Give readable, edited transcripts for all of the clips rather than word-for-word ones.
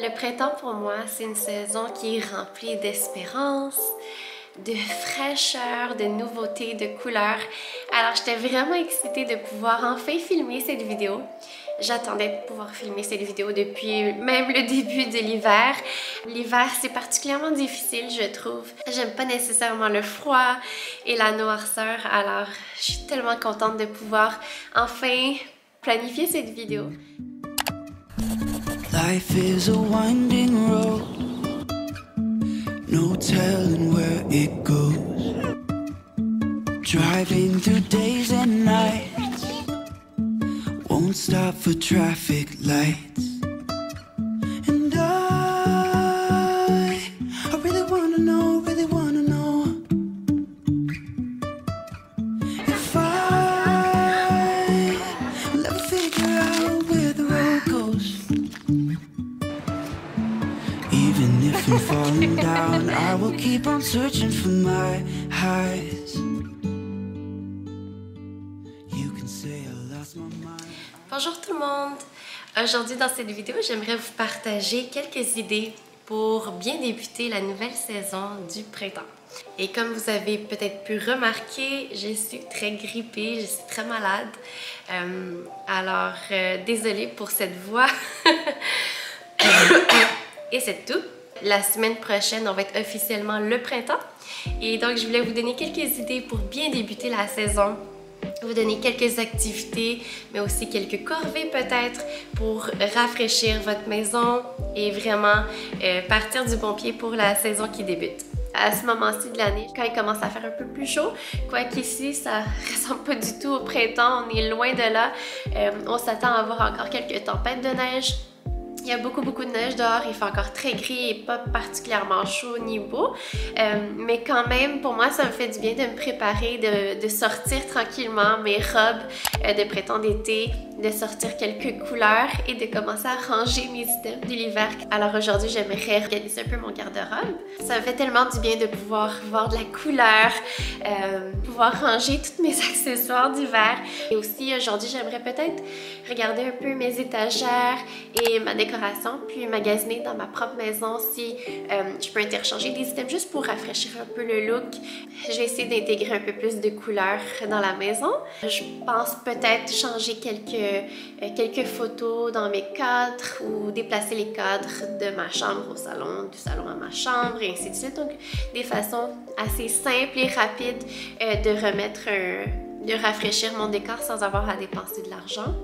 Le printemps pour moi, c'est une saison qui est remplie d'espérance, de fraîcheur, de nouveautés, de couleurs. Alors j'étais vraiment excitée de pouvoir enfin filmer cette vidéo. J'attendais de pouvoir filmer cette vidéo depuis même le début de l'hiver. L'hiver, c'est particulièrement difficile, je trouve. J'aime pas nécessairement le froid et la noirceur, alors je suis tellement contente de pouvoir enfin planifier cette vidéo. Life is a winding road, no telling where it goes. Driving through days and nights, won't stop for traffic lights. And I really wanna know if I'll ever figure out where the road goes. Even if I'm falling down, I will keep on searching for my highs. You can say I lost my mind. Bonjour tout le monde! Aujourd'hui dans cette vidéo, j'aimerais vous partager quelques idées pour bien débuter la nouvelle saison du printemps. Et comme vous avez peut-être pu remarquer, je suis très grippée, je suis très malade. Désolée pour cette voix. Et c'est tout. La semaine prochaine, on va être officiellement le printemps. Et donc, je voulais vous donner quelques idées pour bien débuter la saison. Vous donner quelques activités, mais aussi quelques corvées peut-être pour rafraîchir votre maison et vraiment partir du bon pied pour la saison qui débute. À ce moment-ci de l'année, quand il commence à faire un peu plus chaud, quoiqu'ici, ça ressemble pas du tout au printemps, on est loin de là. On s'attend à avoir encore quelques tempêtes de neige. Il y a beaucoup de neige dehors, il fait encore très gris et pas particulièrement chaud ni beau. Mais quand même, pour moi, ça me fait du bien de me préparer, de sortir tranquillement mes robes de printemps d'été, de sortir quelques couleurs et de commencer à ranger mes items de l'hiver. Alors aujourd'hui, j'aimerais organiser un peu mon garde-robe. Ça me fait tellement du bien de pouvoir voir de la couleur, pouvoir ranger tous mes accessoires d'hiver. Et aussi, aujourd'hui, j'aimerais peut-être regarder un peu mes étagères et ma décoration, puis magasiner dans ma propre maison si je peux interchanger des items juste pour rafraîchir un peu le look. Je vais essayer d'intégrer un peu plus de couleurs dans la maison. Je pense peut-être changer quelques photos dans mes cadres ou déplacer les cadres de ma chambre au salon, du salon à ma chambre et ainsi de suite. Donc des façons assez simples et rapides de rafraîchir mon décor sans avoir à dépenser de l'argent.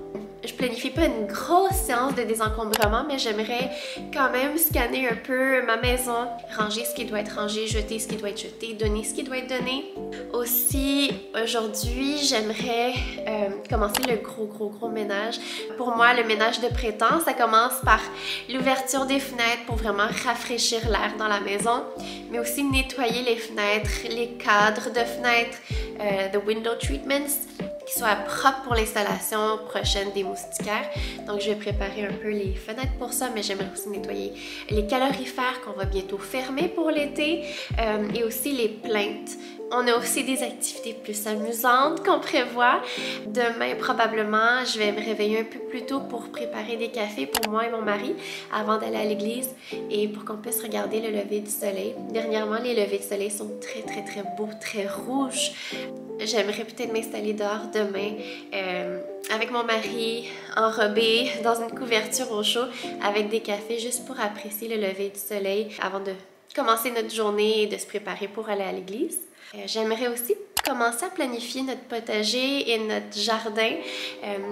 Je planifie pas une grosse séance de désencombrement, mais j'aimerais quand même scanner un peu ma maison, ranger ce qui doit être rangé, jeter ce qui doit être jeté, donner ce qui doit être donné. Aussi, aujourd'hui, j'aimerais commencer le gros ménage. Pour moi, le ménage de printemps, ça commence par l'ouverture des fenêtres pour vraiment rafraîchir l'air dans la maison, mais aussi nettoyer les fenêtres, les cadres de fenêtres, the window treatments, qui soient propres pour l'installation prochaine des moustiquaires. Donc je vais préparer un peu les fenêtres pour ça, mais j'aimerais aussi nettoyer les calorifères qu'on va bientôt fermer pour l'été et aussi les plaintes. On a aussi des activités plus amusantes qu'on prévoit. Demain, probablement, je vais me réveiller un peu plus tôt pour préparer des cafés pour moi et mon mari avant d'aller à l'église et pour qu'on puisse regarder le lever du soleil. Dernièrement, les levées de soleil sont très beaux, très rouges. J'aimerais peut-être m'installer dehors demain avec mon mari enrobé dans une couverture au chaud avec des cafés juste pour apprécier le lever du soleil avant de commencer notre journée et de se préparer pour aller à l'église. J'aimerais aussi commencer à planifier notre potager et notre jardin.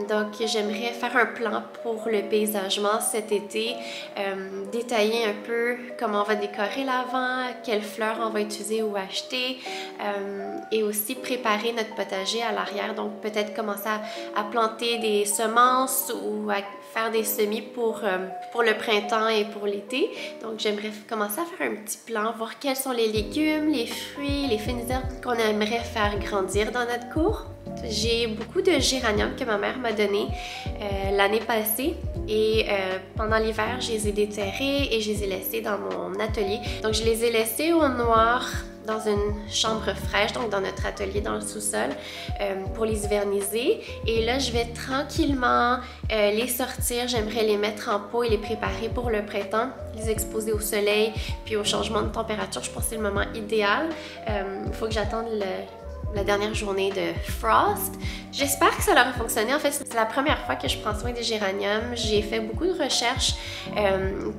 Donc j'aimerais faire un plan pour le paysagement cet été, détailler un peu comment on va décorer l'avant, quelles fleurs on va utiliser ou acheter, et aussi préparer notre potager à l'arrière. Donc peut-être commencer à planter des semences ou à faire des semis pour le printemps et pour l'été. Donc j'aimerais commencer à faire un petit plan, voir quels sont les légumes, les fruits, les fines herbes qu'on aimerait faire grandir dans notre cour. J'ai beaucoup de géraniums que ma mère m'a donné l'année passée et pendant l'hiver, je les ai déterrés et je les ai laissés dans mon atelier. Donc je les ai laissés au noir dans une chambre fraîche, donc dans notre atelier dans le sous-sol, pour les hiverniser. Et là, je vais tranquillement les sortir. J'aimerais les mettre en pot et les préparer pour le printemps, les exposer au soleil, puis au changement de température. Je pense que c'est le moment idéal. Il faut que j'attende la dernière journée de frost. J'espère que ça leur a fonctionné. En fait, c'est la première fois que je prends soin des géraniums. J'ai fait beaucoup de recherches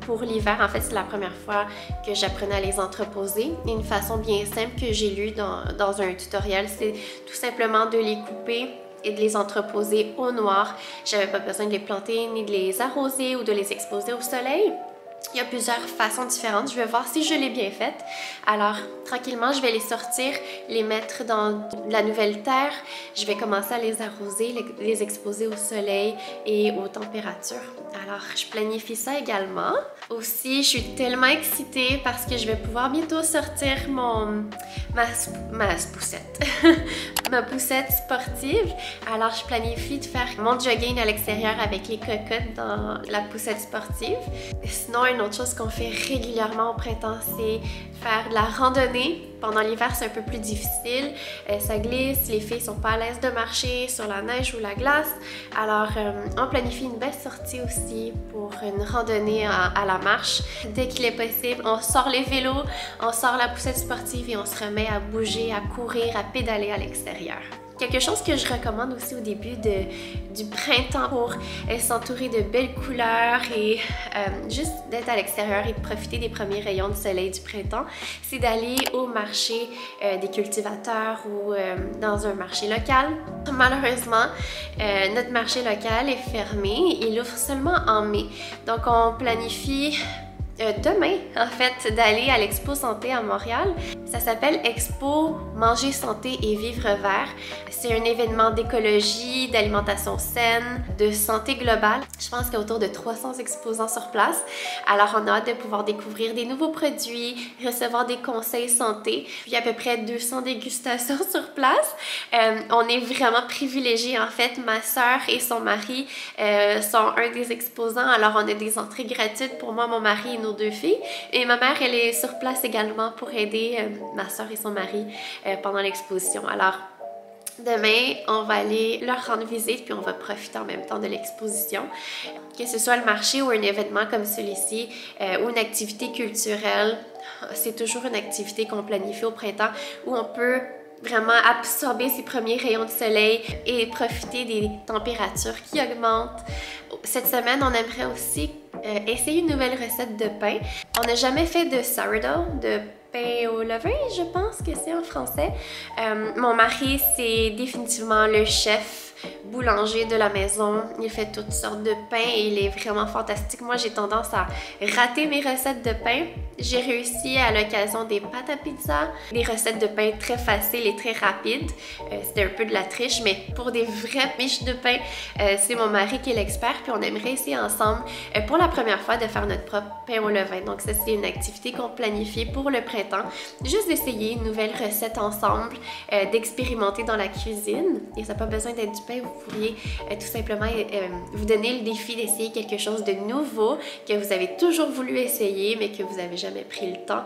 pour l'hiver. En fait, c'est la première fois que j'apprenais à les entreposer. Et une façon bien simple que j'ai lue dans un tutoriel, c'est tout simplement de les couper et de les entreposer au noir. J'avais pas besoin de les planter ni de les arroser ou de les exposer au soleil. Il y a plusieurs façons différentes. Je vais voir si je l'ai bien faite. Alors, tranquillement, je vais les sortir, les mettre dans la nouvelle terre. Je vais commencer à les arroser, les exposer au soleil et aux températures. Alors, je planifie ça également. Aussi, je suis tellement excitée parce que je vais pouvoir bientôt sortir ma poussette. Ma poussette sportive. Alors, je planifie de faire mon jogging à l'extérieur avec les cocottes dans la poussette sportive. Sinon, une autre chose qu'on fait régulièrement au printemps, c'est faire de la randonnée. Pendant l'hiver, c'est un peu plus difficile. Ça glisse, les filles sont pas à l'aise de marcher sur la neige ou la glace. Alors, on planifie une belle sortie aussi pour une randonnée à la marche. Dès qu'il est possible, on sort les vélos, on sort la poussette sportive et on se remet à bouger, à courir, à pédaler à l'extérieur. Quelque chose que je recommande aussi au début du printemps pour s'entourer de belles couleurs et juste d'être à l'extérieur et de profiter des premiers rayons de soleil du printemps, c'est d'aller au marché des cultivateurs ou dans un marché local. Malheureusement, notre marché local est fermé, il ouvre seulement en mai. Donc on planifie demain, en fait, d'aller à l'Expo Santé à Montréal. Ça s'appelle Expo Manger Santé et Vivre Vert. C'est un événement d'écologie, d'alimentation saine, de santé globale. Je pense qu'il y a autour de 300 exposants sur place. Alors, on a hâte de pouvoir découvrir des nouveaux produits, recevoir des conseils santé. Puis, à peu près 200 dégustations sur place. On est vraiment privilégiés. En fait, ma sœur et son mari sont un des exposants. Alors, on a des entrées gratuites pour moi, mon mari et nos 2 filles. Et ma mère, elle est sur place également pour aider ma soeur et son mari pendant l'exposition. Alors, demain, on va aller leur rendre visite puis on va profiter en même temps de l'exposition. Que ce soit le marché ou un événement comme celui-ci ou une activité culturelle, c'est toujours une activité qu'on planifie au printemps où on peut vraiment absorber ces premiers rayons de soleil et profiter des températures qui augmentent. Cette semaine, on aimerait aussi essayer une nouvelle recette de pain. On n'a jamais fait de sourdough, de pain au levain, je pense que c'est en français. Mon mari, c'est définitivement le chef boulanger de la maison. Il fait toutes sortes de pains et il est vraiment fantastique. Moi, j'ai tendance à rater mes recettes de pain. J'ai réussi à l'occasion des pâtes à pizza, des recettes de pain très faciles et très rapides. C'était un peu de la triche, mais pour des vraies miches de pain, c'est mon mari qui est l'expert. Puis on aimerait essayer ensemble, pour la première fois, de faire notre propre pain au levain. Donc ça, c'est une activité qu'on planifie pour le printemps. Juste d'essayer une nouvelle recette ensemble, d'expérimenter dans la cuisine. Et ça n'a pas besoin d'être du pain. Vous pourriez tout simplement vous donner le défi d'essayer quelque chose de nouveau que vous avez toujours voulu essayer, mais que vous n'avez jamais pris le temps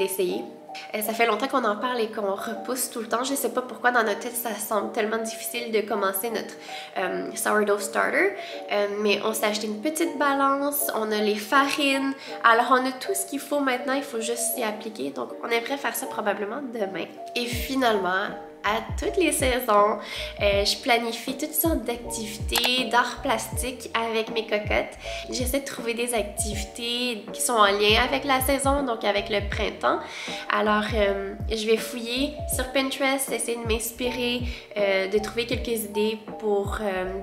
d'essayer. Ça fait longtemps qu'on en parle et qu'on repousse tout le temps. Je ne sais pas pourquoi dans notre tête ça semble tellement difficile de commencer notre sourdough starter. Mais on s'est acheté une petite balance, on a les farines. Alors on a tout ce qu'il faut maintenant, il faut juste s'y appliquer. Donc on aimerait faire ça probablement demain. Et finalement, à toutes les saisons, je planifie toutes sortes d'activités, d'art plastique avec mes cocottes. J'essaie de trouver des activités qui sont en lien avec la saison, donc avec le printemps. Alors, je vais fouiller sur Pinterest, essayer de m'inspirer, de trouver quelques idées pour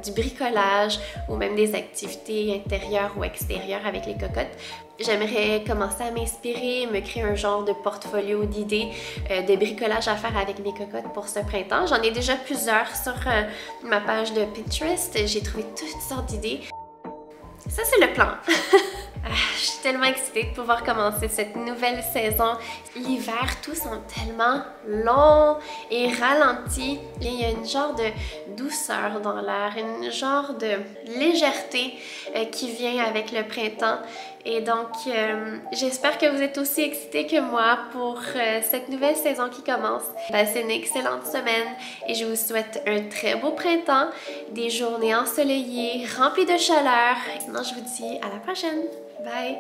du bricolage ou même des activités intérieures ou extérieures avec les cocottes. J'aimerais commencer à m'inspirer, me créer un genre de portfolio d'idées de bricolage à faire avec mes cocottes pour ce printemps. J'en ai déjà plusieurs sur ma page de Pinterest. J'ai trouvé toutes sortes d'idées. Ça, c'est le plan. je suis tellement excitée de pouvoir commencer cette nouvelle saison. L'hiver, tout semble tellement long et ralenti. Et il y a une genre de douceur dans l'air, une genre de légèreté qui vient avec le printemps. Et donc, j'espère que vous êtes aussi excités que moi pour cette nouvelle saison qui commence. Passez une excellente semaine et je vous souhaite un très beau printemps, des journées ensoleillées, remplies de chaleur. Sinon, je vous dis à la prochaine. Bye!